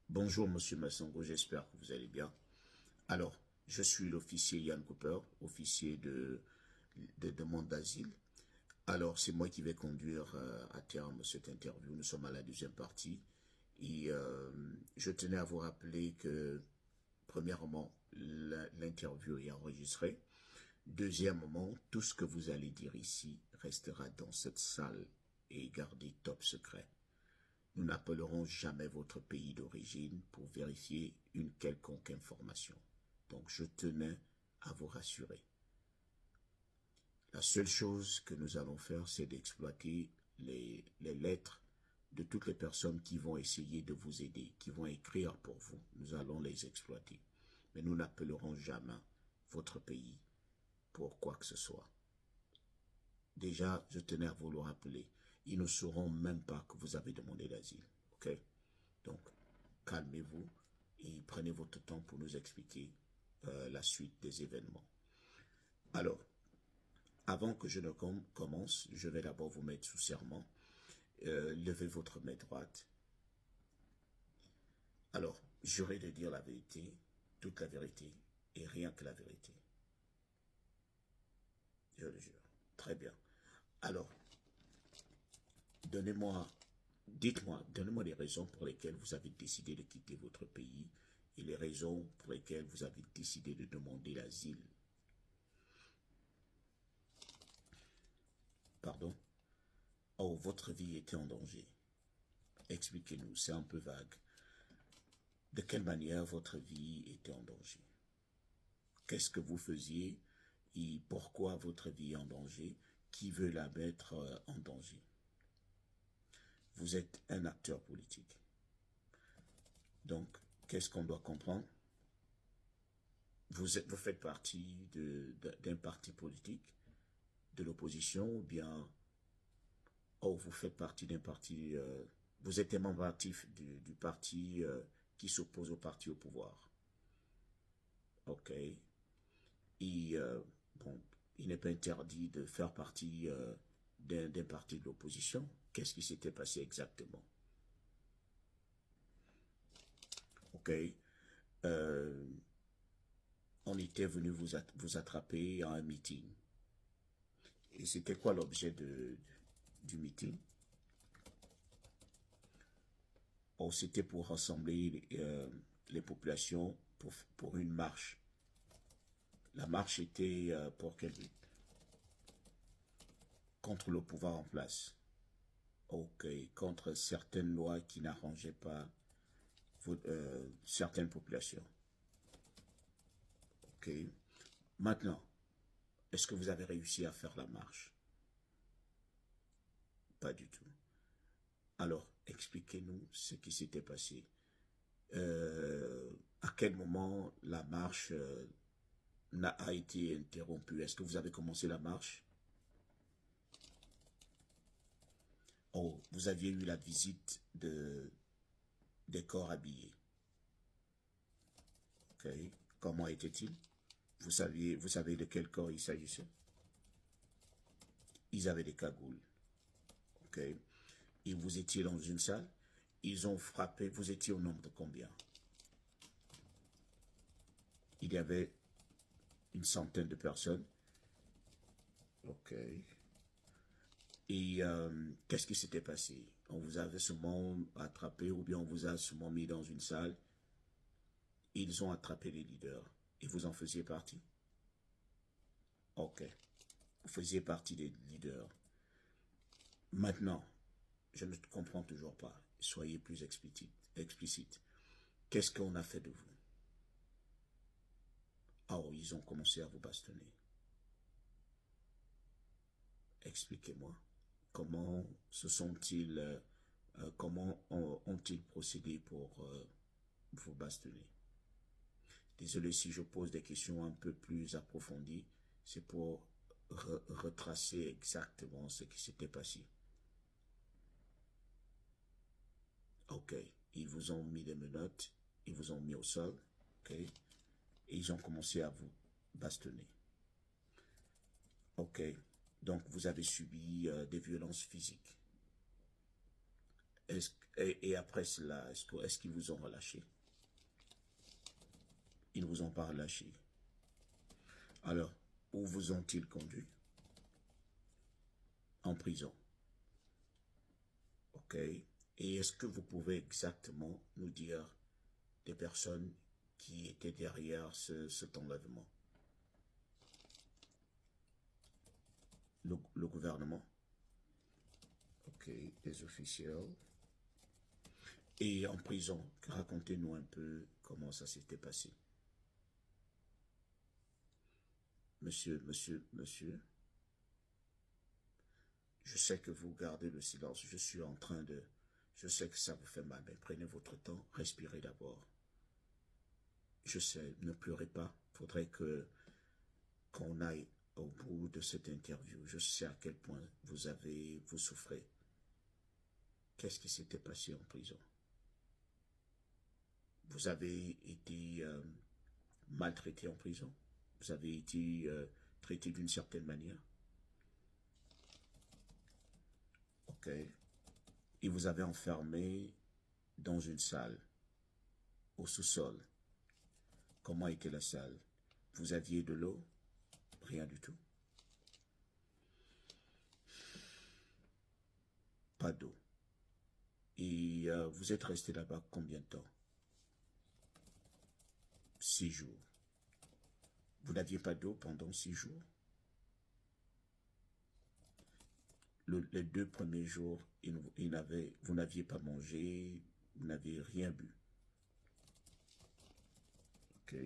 Bonjour, Monsieur Massongo, j'espère que vous allez bien. Alors, je suis l'officier Yann Cooper, officier de demande d'asile. Alors, c'est moi qui vais conduire à terme cette interview. Nous sommes à la deuxième partie. Et je tenais à vous rappeler que, premièrement, l'interview est enregistrée. Deuxièmement, tout ce que vous allez dire ici restera dans cette salle et gardé top secret. Nous n'appellerons jamais votre pays d'origine pour vérifier une quelconque information. Donc je tenais à vous rassurer. La seule chose que nous allons faire, c'est d'exploiter les lettres de toutes les personnes qui vont essayer de vous aider, qui vont écrire pour vous. Nous allons les exploiter. Mais nous n'appellerons jamais votre pays pour quoi que ce soit. Déjà, je tenais à vous le rappeler. Ils ne sauront même pas que vous avez demandé l'asile. OK? Donc, calmez-vous et prenez votre temps pour nous expliquer la suite des événements. Alors, avant que je ne commence, je vais d'abord vous mettre sous serment. Levez votre main droite. Alors, jurez de dire la vérité, toute la vérité et rien que la vérité. Je le jure. Très bien. Alors, donnez-moi les raisons pour lesquelles vous avez décidé de quitter votre pays et les raisons pour lesquelles vous avez décidé de demander l'asile. Pardon? Oh, votre vie était en danger. Expliquez-nous, c'est un peu vague. De quelle manière votre vie était en danger? Qu'est-ce que vous faisiez et pourquoi votre vie est en danger? Qui veut la mettre en danger? Vous êtes un acteur politique. Donc, qu'est-ce qu'on doit comprendre? Vous faites partie d'un parti politique, de l'opposition, ou bien, oh, vous faites partie d'un parti, vous êtes un membre actif du parti qui s'oppose au parti au pouvoir. OK. Et, bon, il n'est pas interdit de faire partie d'un parti de l'opposition. Qu'est-ce qui s'était passé exactement? OK. On était venu vous attraper à un meeting. Et c'était quoi l'objet du meeting? Oh, c'était pour rassembler les populations pour une marche. La marche était pour quel but? Contre le pouvoir en place. OK, contre certaines lois qui n'arrangeaient pas certaines populations. OK. Maintenant, est-ce que vous avez réussi à faire la marche? Pas du tout. Alors, expliquez-nous ce qui s'était passé. À quel moment la marche a été interrompue? Est-ce que vous avez commencé la marche? Oh, vous aviez eu la visite des corps habillés. OK. Comment était-il? Vous savez de quel corps il s'agissait? Ils avaient des cagoules. OK. Et vous étiez dans une salle. Ils ont frappé. Vous étiez au nombre de combien? Il y avait une centaine de personnes. OK. Et qu'est-ce qui s'était passé? On vous avait sûrement attrapé ou bien on vous a sûrement mis dans une salle. Ils ont attrapé les leaders. Et vous en faisiez partie? OK. Vous faisiez partie des leaders. Maintenant, je ne comprends toujours pas. Soyez plus explicite. Qu'est-ce qu'on a fait de vous? Oh, ils ont commencé à vous bastonner. Expliquez-moi. Comment comment ont-ils procédé pour vous bastonner? Désolé si je pose des questions un peu plus approfondies. C'est pour retracer exactement ce qui s'était passé. OK. Ils vous ont mis des menottes. Ils vous ont mis au sol. OK. Et ils ont commencé à vous bastonner. OK. Donc, vous avez subi des violences physiques. Et après cela, est-ce qu'ils vous ont relâché? Ils ne vous ont pas relâché. Alors, où vous ont-ils conduit? En prison. OK. Et est-ce que vous pouvez exactement nous dire des personnes qui étaient derrière cet enlèvement? Le gouvernement? OK. Des officiels. Et en prison, racontez-nous un peu comment ça s'était passé. Monsieur, je sais que vous gardez le silence. Je sais que ça vous fait mal, mais prenez votre temps, respirez d'abord. Je sais, ne pleurez pas. Faudrait qu'on aille au bout de cette interview. Je sais à quel point vous souffrez. Qu'est-ce qui s'était passé en prison? Vous avez été maltraité en prison? Vous avez été traité d'une certaine manière? OK. Et vous avez enfermé dans une salle, au sous-sol. Comment était la salle? Vous aviez de l'eau? Rien du tout. Pas d'eau. Et vous êtes resté là-bas combien de temps? 6 jours. Vous n'aviez pas d'eau pendant 6 jours? Les 2 premiers jours, vous n'aviez pas mangé, vous n'aviez rien bu. OK.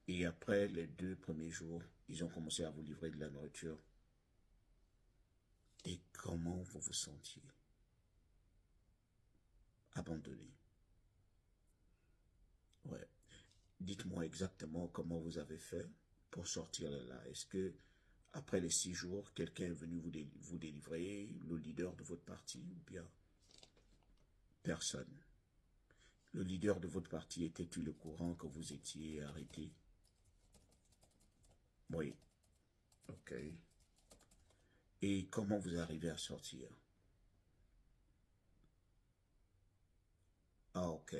Et après les 2 premiers jours, ils ont commencé à vous livrer de la nourriture. Et comment vous vous sentiez? Abandonné. Ouais. Dites-moi exactement comment vous avez fait pour sortir de là. Est-ce que après les 6 jours, quelqu'un est venu vous délivrer, le leader de votre parti, ou bien personne? Le leader de votre parti était-il au courant que vous étiez arrêté? Oui. OK. Et comment vous arrivez à sortir? Ah, OK.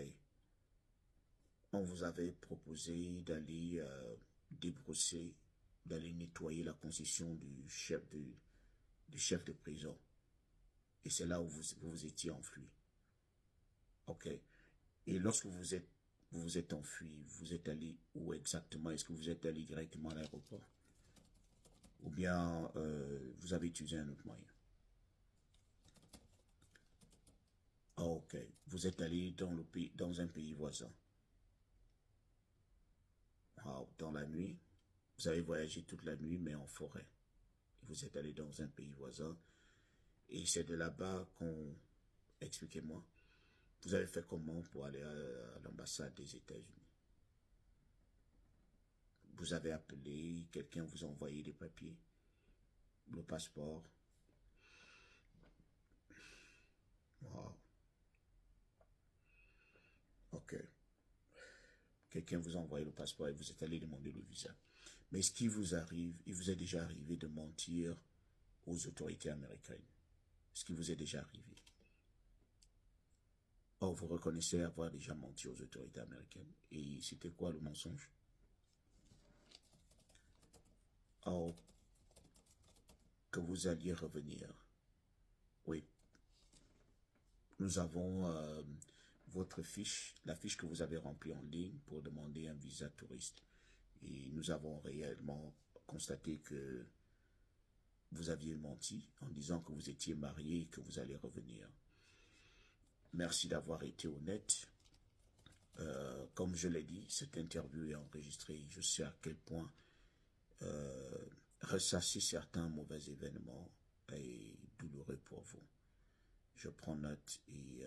On vous avait proposé d'aller débrousser, d'aller nettoyer la concession du chef de prison. Et c'est là où vous étiez enfui. OK. Et lorsque vous vous êtes enfui, vous êtes allé où exactement? Est-ce que vous êtes allé directement à l'aéroport? Ou bien vous avez utilisé un autre moyen? Ah, OK. Vous êtes allé dans un pays voisin. Wow. Dans la nuit? Vous avez voyagé toute la nuit, mais en forêt. Vous êtes allé dans un pays voisin. Et c'est de là-bas qu'on... Expliquez-moi. Vous avez fait comment pour aller à l'ambassade des États-Unis? Vous avez appelé, quelqu'un vous a envoyé des papiers, le passeport. Wow. OK. Quelqu'un vous a envoyé le passeport et vous êtes allé demander le visa. Mais ce qui vous arrive, il vous est déjà arrivé de mentir aux autorités américaines. Ce qui vous est déjà arrivé. Or, vous reconnaissez avoir déjà menti aux autorités américaines. Et c'était quoi le mensonge? Or, que vous alliez revenir. Oui. Nous avons votre fiche, la fiche que vous avez remplie en ligne pour demander un visa touriste. Et nous avons réellement constaté que vous aviez menti en disant que vous étiez marié et que vous allez revenir. Merci d'avoir été honnête. Comme je l'ai dit, cette interview est enregistrée. Je sais à quel point ressasser certains mauvais événements est douloureux pour vous. Je prends note et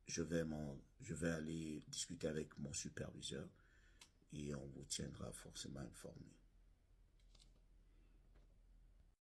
je vais aller discuter avec mon superviseur et on vous tiendra forcément informé.